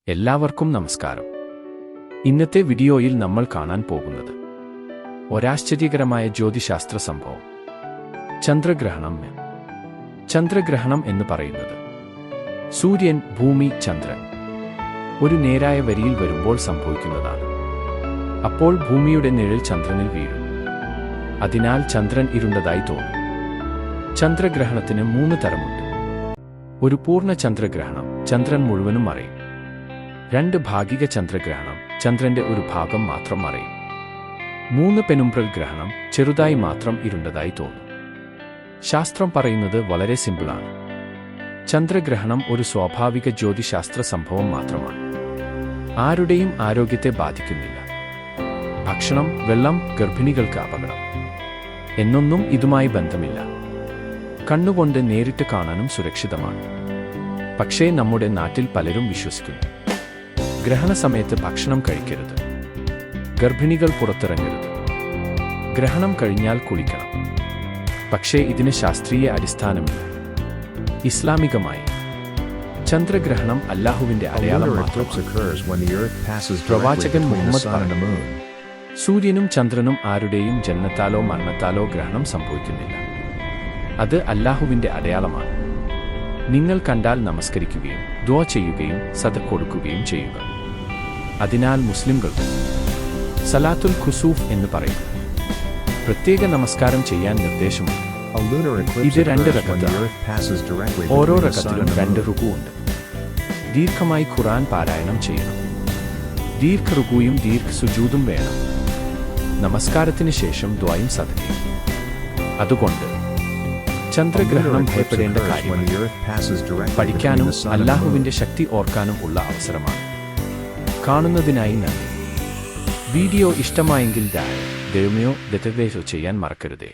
എല്ലാവർക്കും നമസ്കാരം. ഇന്നത്തെ വീഡിയോയിൽ നമ്മൾ കാണാൻ പോകുന്നത് ഒരാശ്ചര്യകരമായ ജ്യോതിശാസ്ത്ര സംഭവം, ചന്ദ്രഗ്രഹണം. ചന്ദ്രഗ്രഹണം എന്ന് പറയുന്നത് സൂര്യൻ, ഭൂമി, ചന്ദ്രൻ ഒരു നേരായ വരിയിൽ വരുമ്പോൾ സംഭവിക്കുന്നതാണ്. അപ്പോൾ ഭൂമിയുടെ നിഴൽ ചന്ദ്രനിൽ വീഴും. അതിനാൽ ചന്ദ്രൻ ഇരുണ്ടതായി തോന്നും. ചന്ദ്രഗ്രഹണത്തിന് 3 തരമുണ്ട്. ഒരു പൂർണ്ണ ചന്ദ്രഗ്രഹണം, ചന്ദ്രൻ മുഴുവനും മറയും. 2 ഭാഗിക ചന്ദ്രഗ്രഹണം, ചന്ദ്രന്റെ ഒരു ഭാഗം മാത്രം മറയും. 3 പെനുംബ്രൽ ഗ്രഹണം, ചെറുതായി മാത്രം ഇരുണ്ടതായി തോന്നും. ശാസ്ത്രം പറയുന്നത് വളരെ സിമ്പിളാണ്. ചന്ദ്രഗ്രഹണം ഒരു സ്വാഭാവിക ജ്യോതിശാസ്ത്ര സംഭവം മാത്രമാണ്. ആരുടെയും ആരോഗ്യത്തെ ബാധിക്കുന്നില്ല. ഭക്ഷണം, വെള്ളം, ഗർഭിണികൾക്ക് അപകടം എന്നൊന്നും ഇതുമായി ബന്ധമില്ല. കണ്ണുകൊണ്ട് നേരിട്ട് കാണാനും സുരക്ഷിതമാണ്. പക്ഷേ നമ്മുടെ നാട്ടിൽ പലരും വിശ്വസിക്കുന്നു. ഗ്രഹണ സമയത്ത് ഭക്ഷണം കഴിക്കരുത്, ഗർഭിണികൾ പുറത്തിറങ്ങരുത്, ഗ്രഹണം കഴിഞ്ഞാൽ കുളിക്കണം. പക്ഷേ ഇതിന് ശാസ്ത്രീയ അടിസ്ഥാനമില്ല. ഇസ്ലാമികമായി ചന്ദ്രഗ്രഹണം അല്ലാഹുവിന്റെ അടയാളം മാത്രമാണ്. പ്രവാചകൻ മുഹമ്മദ് പറഞ്ഞു, സൂര്യനും ചന്ദ്രനും ആരുടെയും ജനനത്താലോ മരണത്താലോ ഗ്രഹണം സംഭവിക്കുന്നില്ല. അത് അല്ലാഹുവിന്റെ അടയാളമാണ്. നിങ്ങൾ കണ്ടാൽ നമസ്കരിക്കുകയും ദുആ ചെയ്യുകയും സദഖ കൊടുക്കുകയും ചെയ്യുക. അതിനാൽ മുസ്ലിംകൾക്ക് സലാത്തുൽ ഖുസൂഫ് എന്ന് പറയുന്നു. പ്രത്യേക നമസ്കാരം ചെയ്യാൻ നിർദ്ദേശമുണ്ട്. ഇത് 2 റകഅത്താണ്. ഓരോ റകഅത്തിലും 2 റുകൂ ഉണ്ട്. ദീർഘമായി ഖുർആൻ പാരായണം ചെയ്യണം. ദീർഘ റുകൂയും ദീർഘ സുജൂദും വേണം. നമസ്കാരത്തിന് ശേഷം ദുആയും സദഖയും. അതുകൊണ്ട് ചന്ദ്രഗ്രഹണം ഭയപ്പെടേണ്ട കാര്യമല്ല. പഠിക്കാനും അല്ലാഹുവിന്റെ ശക്തി ഓർക്കാനും ഉള്ള അവസരമാണ്. കാണുന്നതിനായി നന്ദി. വീഡിയോ ഇഷ്ടമായെങ്കിൽ ദയവായി ചെയ്യാൻ മറക്കരുതേ.